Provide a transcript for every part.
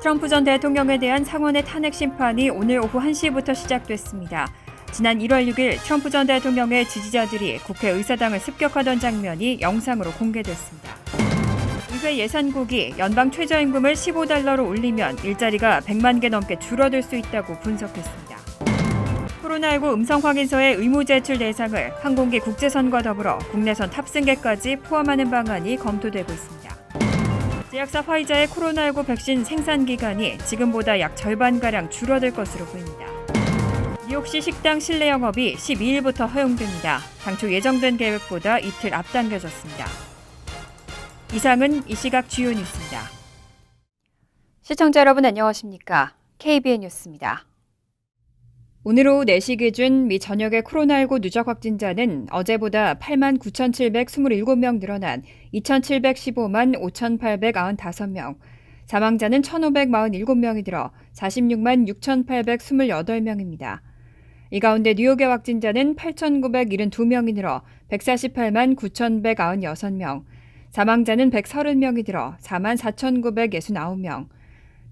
트럼프 전 대통령에 대한 상원의 탄핵 심판이 오늘 오후 1시부터 시작됐습니다. 지난 1월 6일 트럼프 전 대통령의 지지자들이 국회의사당을 습격하던 장면이 영상으로 공개됐습니다. 의회 예산국이 연방 최저임금을 $15로 올리면 일자리가 100만 개 넘게 줄어들 수 있다고 분석했습니다. 코로나19 음성 확인서의 의무 제출 대상을 항공기 국제선과 더불어 국내선 탑승객까지 포함하는 방안이 검토되고 있습니다. 제약사 화이자의 코로나19 백신 생산 기간이 지금보다 약 절반가량 줄어들 것으로 보입니다. 뉴욕시 식당 실내 영업이 12일부터 허용됩니다. 당초 예정된 계획보다 이틀 앞당겨졌습니다. 이상은 이 시각 주요 뉴스입니다. 시청자 여러분 안녕하십니까? KBN 뉴스입니다. 오늘 오후 4시 기준 미 전역의 코로나19 누적 확진자는 어제보다 89,727명 늘어난 2,715만 5,895명, 사망자는 1,547명이 들어 46만 6,828명입니다. 이 가운데 뉴욕의 확진자는 8,972명이 늘어 148만 9,196명, 사망자는 130명이 들어 4만 4,969명,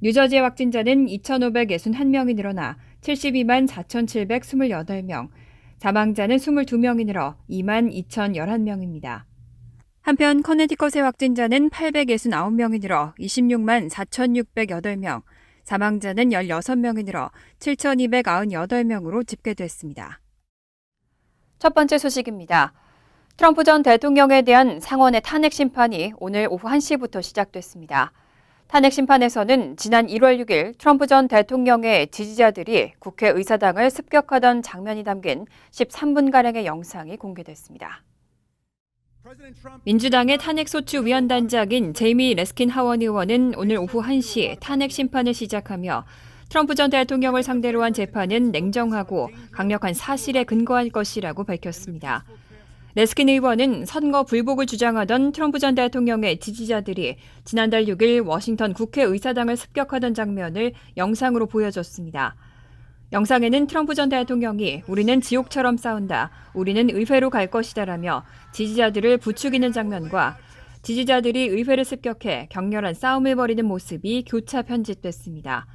뉴저지의 확진자는 2,561명이 늘어나 72만 4,728명, 사망자는 22명이 늘어 2만 2,011명입니다. 한편 커네티컷의 확진자는 869명이 늘어 26만 4,608명, 사망자는 16명이 늘어 7,298명으로 집계됐습니다. 첫 번째 소식입니다. 트럼프 전 대통령에 대한 상원의 탄핵 심판이 오늘 오후 1시부터 시작됐습니다. 탄핵 심판에서는 지난 1월 6일 트럼프 전 대통령의 지지자들이 국회의사당을 습격하던 장면이 담긴 13분가량의 영상이 공개됐습니다. 민주당의 탄핵소추위원단장인 제이미 레스킨 하원 의원은 오늘 오후 1시 탄핵 심판을 시작하며 트럼프 전 대통령을 상대로 한 재판은 냉정하고 강력한 사실에 근거할 것이라고 밝혔습니다. 레스킨 의원은 선거 불복을 주장하던 트럼프 전 대통령의 지지자들이 지난달 6일 워싱턴 국회의사당을 습격하던 장면을 영상으로 보여줬습니다. 영상에는 트럼프 전 대통령이 우리는 지옥처럼 싸운다, 우리는 의회로 갈 것이다라며 지지자들을 부추기는 장면과 지지자들이 의회를 습격해 격렬한 싸움을 벌이는 모습이 교차 편집됐습니다.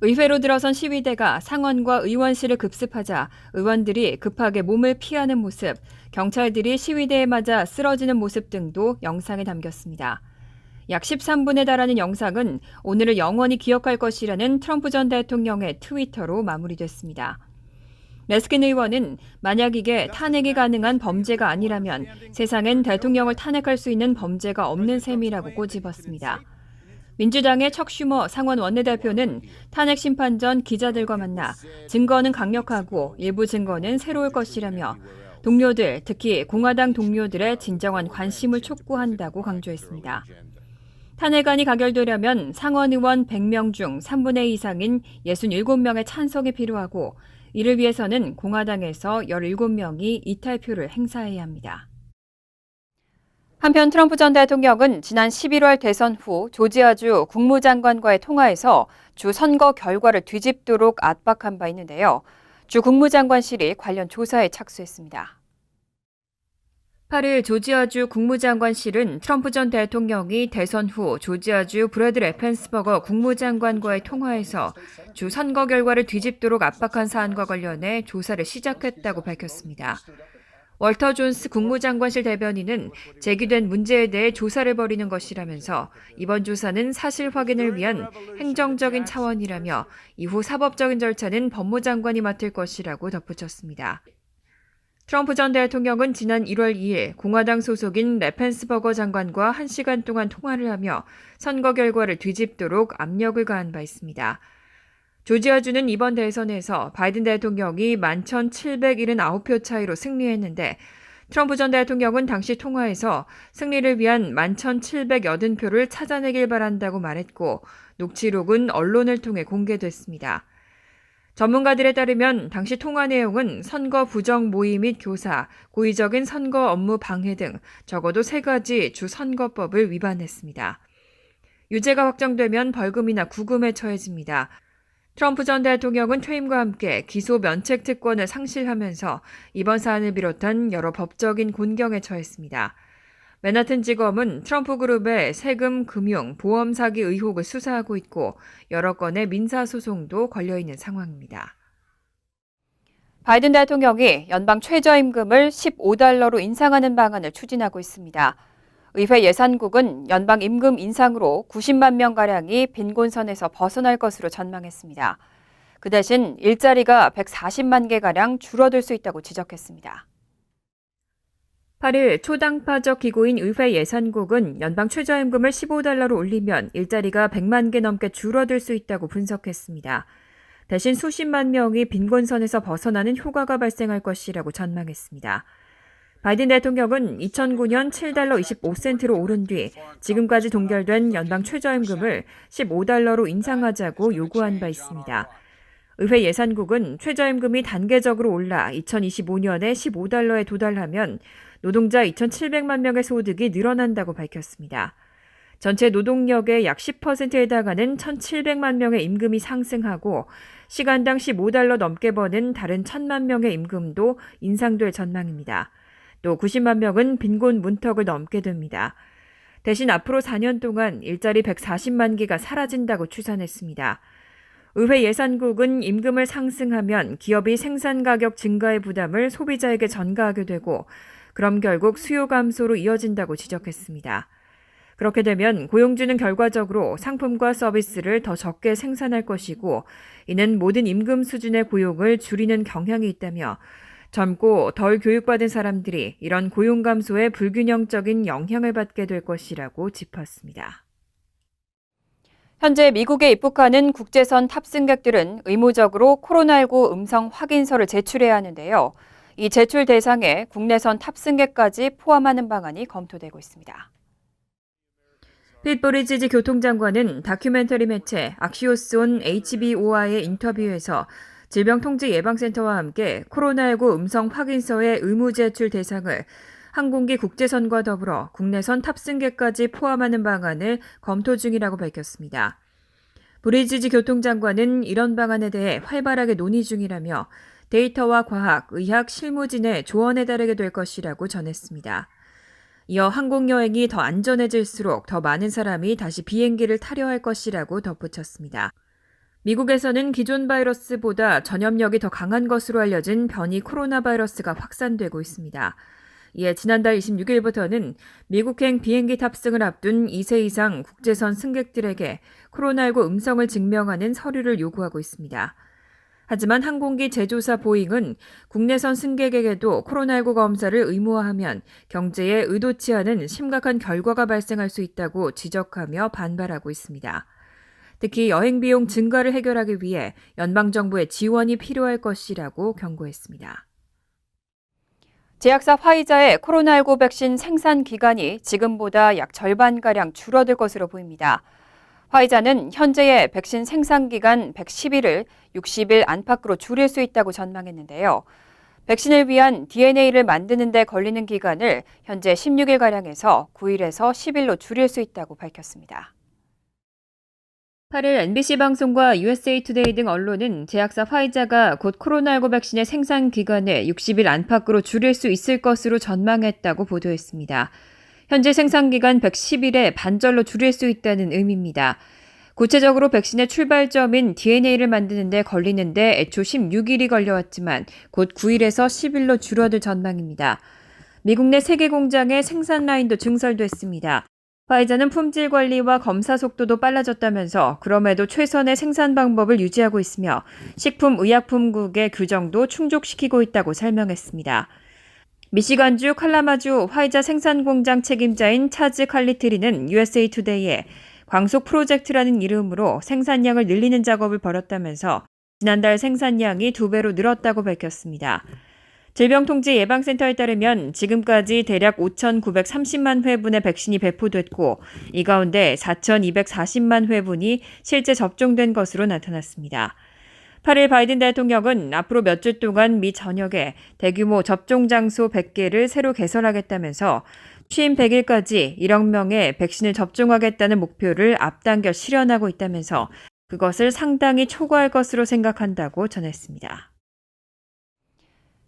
의회로 들어선 시위대가 상원과 의원실을 급습하자 의원들이 급하게 몸을 피하는 모습, 경찰들이 시위대에 맞아 쓰러지는 모습 등도 영상에 담겼습니다. 약 13분에 달하는 영상은 오늘을 영원히 기억할 것이라는 트럼프 전 대통령의 트위터로 마무리됐습니다. 레스킨 의원은 만약 이게 탄핵이 가능한 범죄가 아니라면 세상엔 대통령을 탄핵할 수 있는 범죄가 없는 셈이라고 꼬집었습니다. 민주당의 척 슈머 상원 원내대표는 탄핵 심판 전 기자들과 만나 증거는 강력하고 일부 증거는 새로울 것이라며 동료들, 특히 공화당 동료들의 진정한 관심을 촉구한다고 강조했습니다. 탄핵안이 가결되려면 상원 의원 100명 중 3분의 2 이상인 67명의 찬성이 필요하고 이를 위해서는 공화당에서 17명이 이탈표를 행사해야 합니다. 한편 트럼프 전 대통령은 지난 11월 대선 후 조지아주 국무장관과의 통화에서 주 선거 결과를 뒤집도록 압박한 바 있는데요. 주 국무장관실이 관련 조사에 착수했습니다. 8일 조지아주 국무장관실은 트럼프 전 대통령이 대선 후 조지아주 브래드 래펜스버거 국무장관과의 통화에서 주 선거 결과를 뒤집도록 압박한 사안과 관련해 조사를 시작했다고 밝혔습니다. 월터 존스 국무장관실 대변인은 제기된 문제에 대해 조사를 벌이는 것이라면서 이번 조사는 사실 확인을 위한 행정적인 차원이라며 이후 사법적인 절차는 법무장관이 맡을 것이라고 덧붙였습니다. 트럼프 전 대통령은 지난 1월 2일 공화당 소속인 래펜스버거 장관과 1시간 동안 통화를 하며 선거 결과를 뒤집도록 압력을 가한 바 있습니다. 조지아주는 이번 대선에서 바이든 대통령이 11,779표 차이로 승리했는데 트럼프 전 대통령은 당시 통화에서 승리를 위한 11,780표를 찾아내길 바란다고 말했고 녹취록은 언론을 통해 공개됐습니다. 전문가들에 따르면 당시 통화 내용은 선거 부정 모의 및 교사, 고의적인 선거 업무 방해 등 적어도 3가지 주 선거법을 위반했습니다. 유죄가 확정되면 벌금이나 구금에 처해집니다. 트럼프 전 대통령은 퇴임과 함께 기소 면책 특권을 상실하면서 이번 사안을 비롯한 여러 법적인 곤경에 처했습니다. 맨하튼지검은 트럼프 그룹의 세금, 금융, 보험 사기 의혹을 수사하고 있고 여러 건의 민사소송도 걸려있는 상황입니다. 바이든 대통령이 연방 최저임금을 $15로 인상하는 방안을 추진하고 있습니다. 의회 예산국은 연방 임금 인상으로 90만 명가량이 빈곤선에서 벗어날 것으로 전망했습니다. 그 대신 일자리가 140만 개가량 줄어들 수 있다고 지적했습니다. 8일 초당파적 기구인 의회 예산국은 연방 최저임금을 $15로 올리면 일자리가 100만 개 넘게 줄어들 수 있다고 분석했습니다. 대신 수십만 명이 빈곤선에서 벗어나는 효과가 발생할 것이라고 전망했습니다. 바이든 대통령은 2009년 $7.25로 오른 뒤 지금까지 동결된 연방 최저임금을 $15로 인상하자고 요구한 바 있습니다. 의회 예산국은 최저임금이 단계적으로 올라 2025년에 $15에 도달하면 노동자 2,700만 명의 소득이 늘어난다고 밝혔습니다. 전체 노동력의 약 10%에 해당하는 1,700만 명의 임금이 상승하고 시간당 $15 넘게 버는 다른 1,000만 명의 임금도 인상될 전망입니다. 또 90만 명은 빈곤 문턱을 넘게 됩니다. 대신 앞으로 4년 동안 일자리 140만 개가 사라진다고 추산했습니다. 의회 예산국은 임금을 상승하면 기업이 생산 가격 증가의 부담을 소비자에게 전가하게 되고 그럼 결국 수요 감소로 이어진다고 지적했습니다. 그렇게 되면 고용주는 결과적으로 상품과 서비스를 더 적게 생산할 것이고 이는 모든 임금 수준의 고용을 줄이는 경향이 있다며 젊고 덜 교육받은 사람들이 이런 고용 감소에 불균형적인 영향을 받게 될 것이라고 짚었습니다. 현재 미국에 입국하는 국제선 탑승객들은 의무적으로 코로나19 음성 확인서를 제출해야 하는데요. 이 제출 대상에 국내선 탑승객까지 포함하는 방안이 검토되고 있습니다. 핏 부리지지 교통장관은 다큐멘터리 매체 악시오스 온 HBO와의 인터뷰에서 질병통제예방센터와 함께 코로나19 음성 확인서의 의무 제출 대상을 항공기 국제선과 더불어 국내선 탑승객까지 포함하는 방안을 검토 중이라고 밝혔습니다. 부리지지 교통장관은 이런 방안에 대해 활발하게 논의 중이라며 데이터와 과학, 의학, 실무진의 조언에 따르게 될 것이라고 전했습니다. 이어 항공여행이 더 안전해질수록 더 많은 사람이 다시 비행기를 타려 할 것이라고 덧붙였습니다. 미국에서는 기존 바이러스보다 전염력이 더 강한 것으로 알려진 변이 코로나 바이러스가 확산되고 있습니다. 이에 지난달 26일부터는 미국행 비행기 탑승을 앞둔 2세 이상 국제선 승객들에게 코로나19 음성을 증명하는 서류를 요구하고 있습니다. 하지만 항공기 제조사 보잉은 국내선 승객에게도 코로나19 검사를 의무화하면 경제에 의도치 않은 심각한 결과가 발생할 수 있다고 지적하며 반발하고 있습니다. 특히 여행 비용 증가를 해결하기 위해 연방정부의 지원이 필요할 것이라고 경고했습니다. 제약사 화이자의 코로나19 백신 생산 기간이 지금보다 약 절반가량 줄어들 것으로 보입니다. 화이자는 현재의 백신 생산 기간 110일을 60일 안팎으로 줄일 수 있다고 전망했는데요. 백신을 위한 DNA를 만드는 데 걸리는 기간을 현재 16일가량에서 9일에서 10일로 줄일 수 있다고 밝혔습니다. 8일 NBC 방송과 USA 투데이 등 언론은 제약사 화이자가 곧 코로나19 백신의 생산 기간을 60일 안팎으로 줄일 수 있을 것으로 전망했다고 보도했습니다. 현재 생산 기간 110일에 반절로 줄일 수 있다는 의미입니다. 구체적으로 백신의 출발점인 DNA를 만드는 데 걸리는데 애초 16일이 걸려왔지만 곧 9일에서 10일로 줄어들 전망입니다. 미국 내 3개 공장의 생산 라인도 증설됐습니다. 화이자는 품질 관리와 검사 속도도 빨라졌다면서 그럼에도 최선의 생산 방법을 유지하고 있으며 식품의약품국의 규정도 충족시키고 있다고 설명했습니다. 미시간주 칼라마주 화이자 생산 공장 책임자인 차즈 칼리트리는 USA 투데이에 광속 프로젝트라는 이름으로 생산량을 늘리는 작업을 벌였다면서 지난달 생산량이 2배로 늘었다고 밝혔습니다. 질병통제예방센터에 따르면 지금까지 대략 5,930만 회분의 백신이 배포됐고 이 가운데 4,240만 회분이 실제 접종된 것으로 나타났습니다. 8일 바이든 대통령은 앞으로 몇 주 동안 미 전역에 대규모 접종 장소 100개를 새로 개설하겠다면서 취임 100일까지 1억 명의 백신을 접종하겠다는 목표를 앞당겨 실현하고 있다면서 그것을 상당히 초과할 것으로 생각한다고 전했습니다.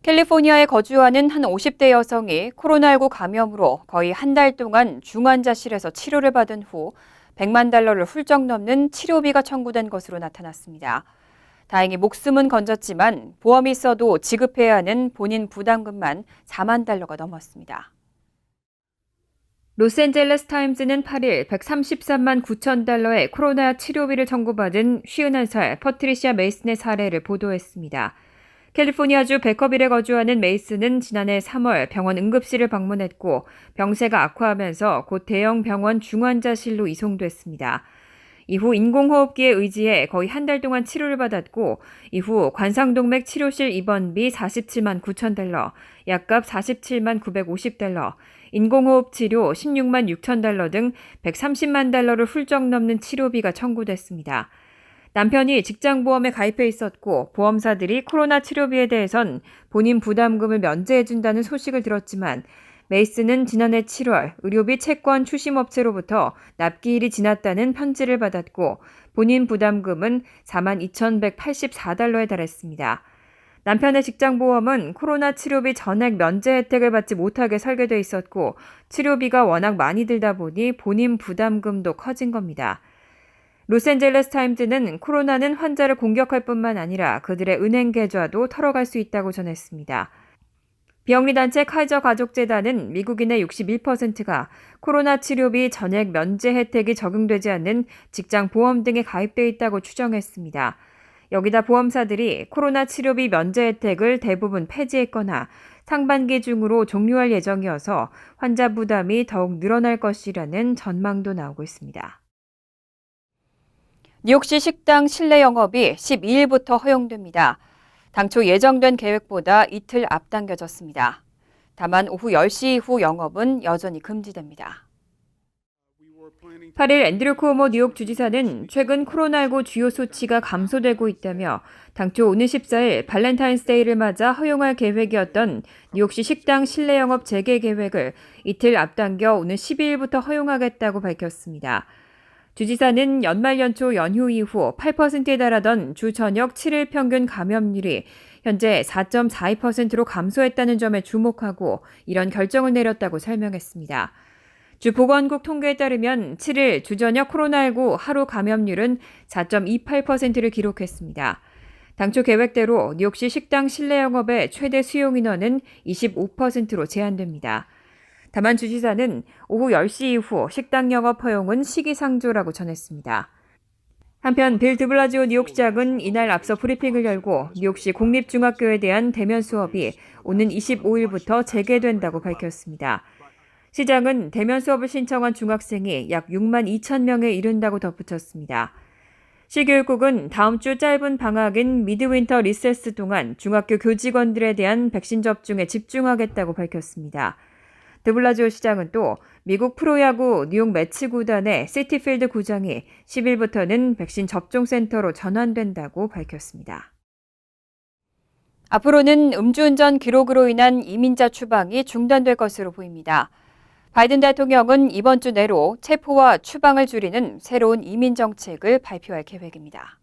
캘리포니아에 거주하는 한 50대 여성이 코로나19 감염으로 거의 한 달 동안 중환자실에서 치료를 받은 후 100만 달러를 훌쩍 넘는 치료비가 청구된 것으로 나타났습니다. 다행히 목숨은 건졌지만 보험이 있어도 지급해야 하는 본인 부담금만 4만 달러가 넘었습니다. 로스앤젤레스 타임즈는 8일 133만 9천 달러의 코로나 치료비를 청구받은 51살 퍼트리시아 메이슨의 사례를 보도했습니다. 캘리포니아주 베커빌에 거주하는 메이슨은 지난해 3월 병원 응급실을 방문했고 병세가 악화하면서 곧 대형 병원 중환자실로 이송됐습니다. 이후 인공호흡기에 의지해 거의 한 달 동안 치료를 받았고 이후 관상동맥 치료실 입원비 47만 9천 달러, 약값 47만 950달러, 인공호흡 치료 16만 6천 달러 등 130만 달러를 훌쩍 넘는 치료비가 청구됐습니다. 남편이 직장보험에 가입해 있었고 보험사들이 코로나 치료비에 대해선 본인 부담금을 면제해준다는 소식을 들었지만 메이슨은 지난해 7월 의료비 채권 추심업체로부터 납기일이 지났다는 편지를 받았고 본인 부담금은 4만 2,184달러에 달했습니다. 남편의 직장보험은 코로나 치료비 전액 면제 혜택을 받지 못하게 설계돼 있었고 치료비가 워낙 많이 들다 보니 본인 부담금도 커진 겁니다. 로스앤젤레스 타임즈는 코로나는 환자를 공격할 뿐만 아니라 그들의 은행 계좌도 털어갈 수 있다고 전했습니다. 비영리단체 카이저 가족재단은 미국인의 61%가 코로나 치료비 전액 면제 혜택이 적용되지 않는 직장보험 등에 가입돼 있다고 추정했습니다. 여기다 보험사들이 코로나 치료비 면제 혜택을 대부분 폐지했거나 상반기 중으로 종료할 예정이어서 환자 부담이 더욱 늘어날 것이라는 전망도 나오고 있습니다. 뉴욕시 식당 실내 영업이 12일부터 허용됩니다. 당초 예정된 계획보다 이틀 앞당겨졌습니다. 다만 오후 10시 이후 영업은 여전히 금지됩니다. 8일 앤드류 쿠오모 뉴욕 주지사는 최근 코로나19 주요 수치가 감소되고 있다며 당초 오는 14일 발렌타인스데이를 맞아 허용할 계획이었던 뉴욕시 식당 실내 영업 재개 계획을 이틀 앞당겨 오는 12일부터 허용하겠다고 밝혔습니다. 주지사는 연말 연초 연휴 이후 8%에 달하던 주 저녁 7일 평균 감염률이 현재 4.42%로 감소했다는 점에 주목하고 이런 결정을 내렸다고 설명했습니다. 주 보건국 통계에 따르면 7일 주저녁 코로나19 하루 감염률은 4.28%를 기록했습니다. 당초 계획대로 뉴욕시 식당 실내 영업의 최대 수용 인원은 25%로 제한됩니다. 다만 주지사는 오후 10시 이후 식당 영업 허용은 시기상조라고 전했습니다. 한편 빌 드블라지오 뉴욕시장은 이날 앞서 브리핑을 열고 뉴욕시 공립중학교에 대한 대면 수업이 오는 25일부터 재개된다고 밝혔습니다. 시장은 대면 수업을 신청한 중학생이 약 6만 2천 명에 이른다고 덧붙였습니다. 시교육국은 다음 주 짧은 방학인 미드윈터 리세스 동안 중학교 교직원들에 대한 백신 접종에 집중하겠다고 밝혔습니다. 드블라지오 시장은 또 미국 프로야구 뉴욕 매츠 구단의 시티필드 구장이 10일부터는 백신 접종센터로 전환된다고 밝혔습니다. 앞으로는 음주운전 기록으로 인한 이민자 추방이 중단될 것으로 보입니다. 바이든 대통령은 이번 주 내로 체포와 추방을 줄이는 새로운 이민 정책을 발표할 계획입니다.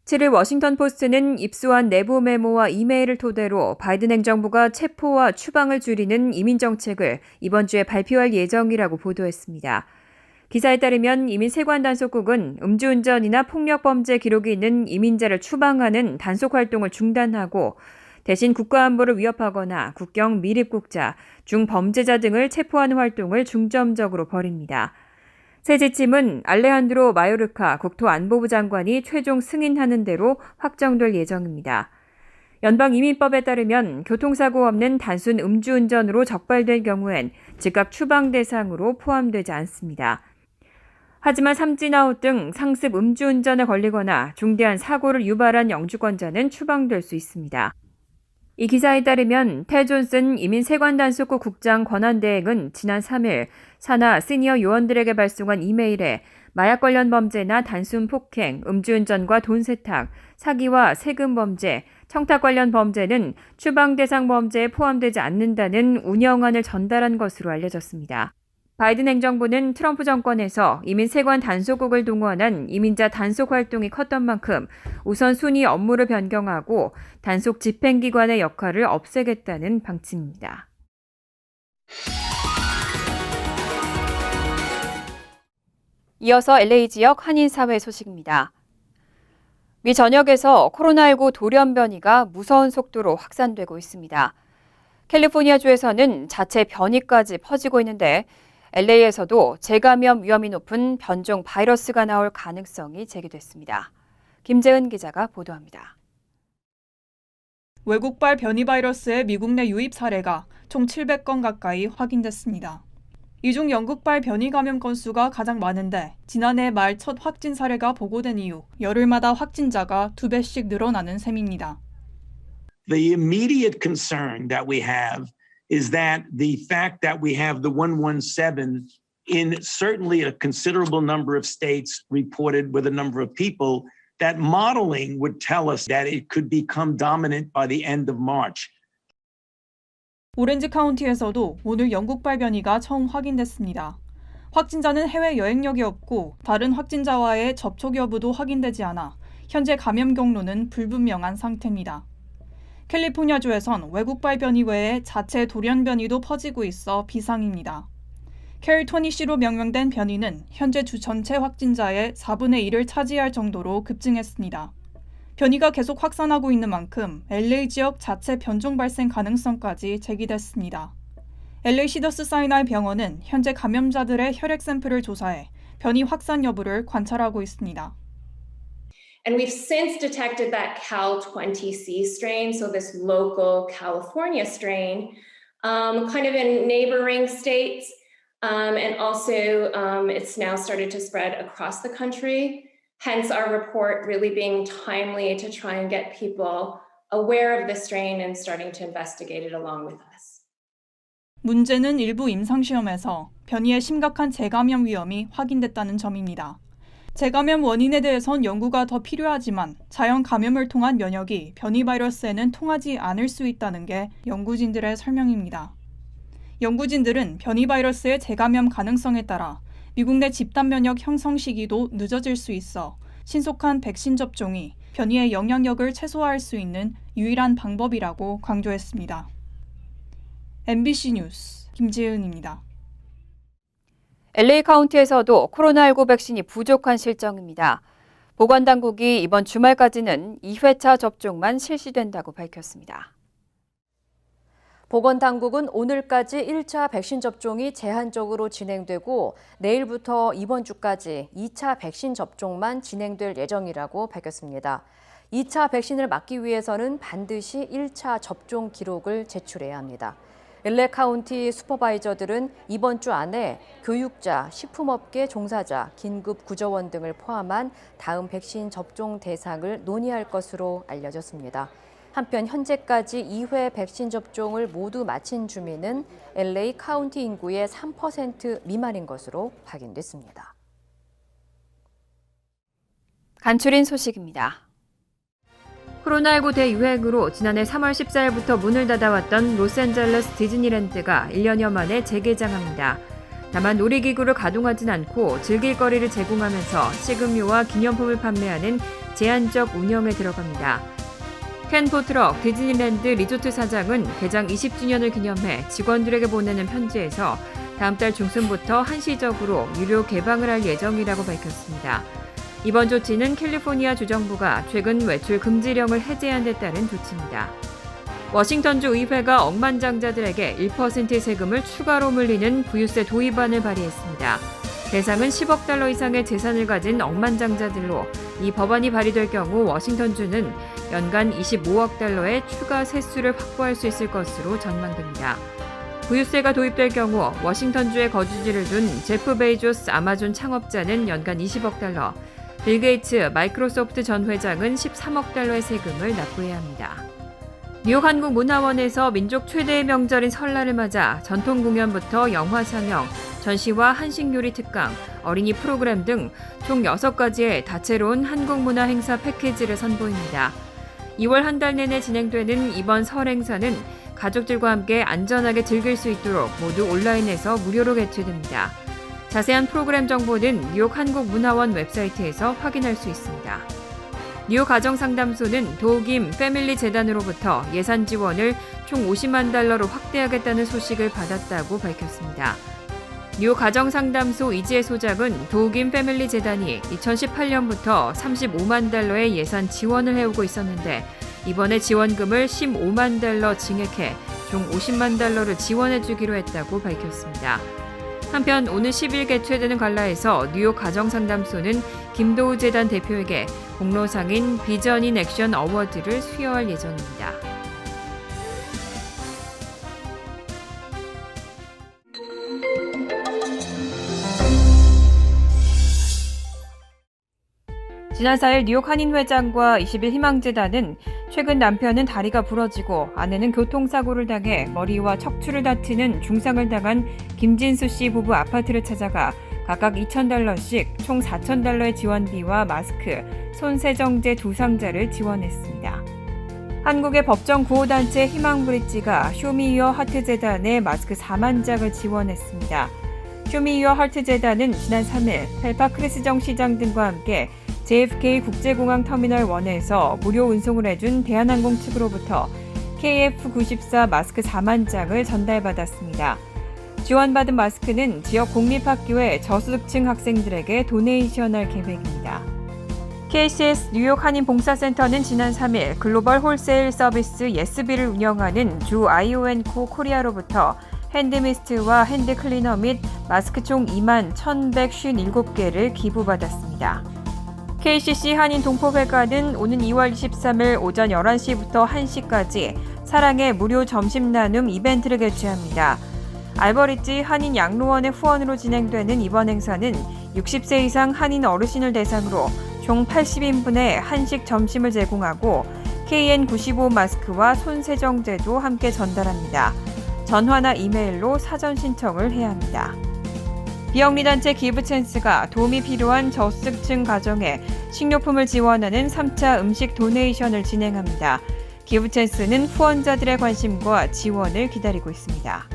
7일 워싱턴 포스트는 입수한 내부 메모와 이메일을 토대로 바이든 행정부가 체포와 추방을 줄이는 이민 정책을 이번 주에 발표할 예정이라고 보도했습니다. 기사에 따르면 이민 세관 단속국은 음주운전이나 폭력범죄 기록이 있는 이민자를 추방하는 단속 활동을 중단하고 대신 국가안보를 위협하거나 국경 미립국자, 중범죄자 등을 체포하는 활동을 중점적으로 벌입니다. 새 지침은 알레한드로 마요르카 국토안보부 장관이 최종 승인하는 대로 확정될 예정입니다. 연방이민법에 따르면 교통사고 없는 단순 음주운전으로 적발된 경우엔 즉각 추방 대상으로 포함되지 않습니다. 하지만 삼진아웃 등 상습 음주운전에 걸리거나 중대한 사고를 유발한 영주권자는 추방될 수 있습니다. 이 기사에 따르면 태 존슨 이민세관단속국 국장 권한대행은 지난 3일 산하 시니어 요원들에게 발송한 이메일에 마약 관련 범죄나 단순 폭행, 음주운전과 돈 세탁, 사기와 세금 범죄, 청탁 관련 범죄는 추방 대상 범죄에 포함되지 않는다는 운영안을 전달한 것으로 알려졌습니다. 바이든 행정부는 트럼프 정권에서 이민 세관 단속국을 동원한 이민자 단속 활동이 컸던 만큼 우선순위 업무를 변경하고 단속 집행기관의 역할을 없애겠다는 방침입니다. 이어서 LA 지역 한인사회 소식입니다. 미 전역에서 코로나19 돌연 변이가 무서운 속도로 확산되고 있습니다. 캘리포니아주에서는 자체 변이까지 퍼지고 있는데 LA에서도 재감염 위험이 높은 변종 바이러스가 나올 가능성이 제기됐습니다. 김재은 기자가 보도합니다. 외국발 변이 바이러스의 미국 내 유입 사례가 총 700건 가까이 확인됐습니다. 이 중 영국발 변이 감염 건수가 가장 많은데 지난해 말 첫 확진 사례가 보고된 이후 열흘마다 확진자가 2배씩 늘어나는 셈입니다. The immediate concern that we have is that the fact that we have the 117 in certainly a considerable number of states reported with a number of people, that modeling would tell us that it could become dominant by the end of March. 오렌지 카운티에서도 오늘 영국발 변이가 처음 확인됐습니다. 확진자는 해외 여행력이 없고 다른 확진자와의 접촉 여부도 확인되지 않아 현재 감염 경로는 불분명한 상태입니다. 캘리포니아주에선 외국발 변이 외에 자체 돌연 변이도 퍼지고 있어 비상입니다. 캐리20C로 명명된 변이는 현재 주 전체 확진자의 4분의 1을 차지할 정도로 급증했습니다. 변이가 계속 확산하고 있는 만큼 LA 지역 자체 변종 발생 가능성까지 제기됐습니다. LA 시더스 사이나이 병원은 현재 감염자들의 혈액 샘플을 조사해 변이 확산 여부를 관찰하고 있습니다. And we've since detected that Cal20C strain, so this local California strain, kind of in neighboring states, and also it's now started to spread across the country. Hence our report really being timely to try and get people aware of the strain and starting to investigate it along with us. 문제는 일부 임상시험에서 변이의 심각한 재감염 위험이 확인됐다는 점입니다. 재감염 원인에 대해선 연구가 더 필요하지만 자연 감염을 통한 면역이 변이 바이러스에는 통하지 않을 수 있다는 게 연구진들의 설명입니다. 연구진들은 변이 바이러스의 재감염 가능성에 따라 미국 내 집단 면역 형성 시기도 늦어질 수 있어 신속한 백신 접종이 변이의 영향력을 최소화할 수 있는 유일한 방법이라고 강조했습니다. MBC 뉴스 김지은입니다. LA 카운티에서도 코로나19 백신이 부족한 실정입니다. 보건당국이 이번 주말까지는 2회차 접종만 실시된다고 밝혔습니다. 보건당국은 오늘까지 1차 백신 접종이 제한적으로 진행되고 내일부터 이번 주까지 2차 백신 접종만 진행될 예정이라고 밝혔습니다. 2차 백신을 맞기 위해서는 반드시 1차 접종 기록을 제출해야 합니다. LA 카운티 슈퍼바이저들은 이번 주 안에 교육자, 식품업계 종사자, 긴급 구조원 등을 포함한 다음 백신 접종 대상을 논의할 것으로 알려졌습니다. 한편 현재까지 2회 백신 접종을 모두 마친 주민은 LA 카운티 인구의 3% 미만인 것으로 확인됐습니다. 간추린 소식입니다. 코로나19 대유행으로 지난해 3월 14일부터 문을 닫아왔던 로스앤젤레스 디즈니랜드가 1년여 만에 재개장합니다. 다만 놀이기구를 가동하진 않고 즐길 거리를 제공하면서 식음료와 기념품을 판매하는 제한적 운영에 들어갑니다. 켄 포트럭 디즈니랜드 리조트 사장은 개장 20주년을 기념해 직원들에게 보내는 편지에서 다음 달 중순부터 한시적으로 유료 개방을 할 예정이라고 밝혔습니다. 이번 조치는 캘리포니아 주정부가 최근 외출 금지령을 해제한 데 따른 조치입니다. 워싱턴주 의회가 억만장자들에게 1% 세금을 추가로 물리는 부유세 도입안을 발의했습니다. 대상은 10억 달러 이상의 재산을 가진 억만장자들로 이 법안이 발의될 경우 워싱턴주는 연간 25억 달러의 추가 세수를 확보할 수 있을 것으로 전망됩니다. 부유세가 도입될 경우 워싱턴주에 거주지를 둔 제프 베이조스 아마존 창업자는 연간 20억 달러, 빌 게이츠 마이크로소프트 전 회장은 13억 달러의 세금을 납부해야 합니다. 뉴욕 한국문화원에서 민족 최대의 명절인 설날을 맞아 전통 공연부터 영화 상영, 전시와 한식 요리 특강, 어린이 프로그램 등 총 6가지의 다채로운 한국 문화 행사 패키지를 선보입니다. 2월 한 달 내내 진행되는 이번 설 행사는 가족들과 함께 안전하게 즐길 수 있도록 모두 온라인에서 무료로 개최됩니다. 자세한 프로그램 정보는 뉴욕 한국문화원 웹사이트에서 확인할 수 있습니다. 뉴욕 가정상담소는 도우김 패밀리 재단으로부터 예산 지원을 총 50만 달러로 확대하겠다는 소식을 받았다고 밝혔습니다. 뉴욕 가정상담소 이지혜 소장은 도우김 패밀리 재단이 2018년부터 35만 달러의 예산 지원을 해오고 있었는데 이번에 지원금을 15만 달러 증액해 총 50만 달러를 지원해주기로 했다고 밝혔습니다. 한편 오늘 10일 개최되는 갈라에서 뉴욕 가정상담소는 김도우 재단 대표에게 공로상인 비전 인 액션 어워드를 수여할 예정입니다. 지난 4일 뉴욕 한인회장과 20일 희망재단은 최근 남편은 다리가 부러지고 아내는 교통사고를 당해 머리와 척추를 다치는 중상을 당한 김진수 씨 부부 아파트를 찾아가 각각 $2,000씩 총 $4,000의 지원비와 마스크, 손세정제 2상자를 지원했습니다. 한국의 법정 구호단체 희망브릿지가 쇼미유어 하트 재단에 마스크 4만 장을 지원했습니다. 쇼미유어 하트 재단은 지난 3일 펠파 크리스정 시장 등과 함께 JFK 국제공항 터미널 1에서 무료 운송을 해준 대한항공 측으로부터 KF94 마스크 4만 장을 전달받았습니다. 지원받은 마스크는 지역 공립학교의 저소득층 학생들에게 도네이션할 계획입니다. KCS 뉴욕 한인봉사센터는 지난 3일 글로벌 홀세일 서비스 예스비를 운영하는 주 ION코 코리아로부터 핸드미스트와 핸드클리너 및 마스크 총 2만 1,157개를 기부받았습니다. KCC 한인 동포회관은 오는 2월 23일 오전 11시부터 1시까지 사랑의 무료 점심 나눔 이벤트를 개최합니다. 알버리지 한인 양로원의 후원으로 진행되는 이번 행사는 60세 이상 한인 어르신을 대상으로 총 80인분의 한식 점심을 제공하고 KN95 마스크와 손세정제도 함께 전달합니다. 전화나 이메일로 사전 신청을 해야 합니다. 비영리단체 기브챈스가 도움이 필요한 저소득층 가정에 식료품을 지원하는 3차 음식 도네이션을 진행합니다. 기브챈스는 후원자들의 관심과 지원을 기다리고 있습니다.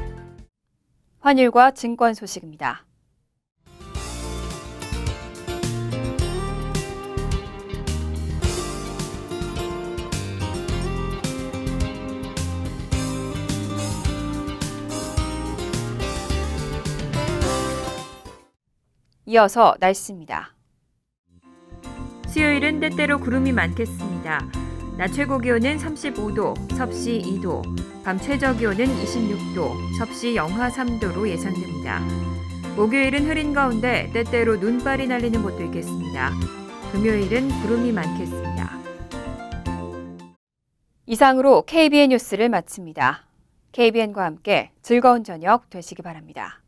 환율과 증권 소식입니다. 이어서 날씨입니다. 수요일은 때때로 구름이 많겠습니다. 낮 최고 기온은 35도, 섭씨 2도, 밤 최저 기온은 26도, 섭씨 영하 3도로 예상됩니다. 목요일은 흐린 가운데 때때로 눈발이 날리는 곳도 있겠습니다. 금요일은 구름이 많겠습니다. 이상으로 KBN 뉴스를 마칩니다. KBN과 함께 즐거운 저녁 되시기 바랍니다.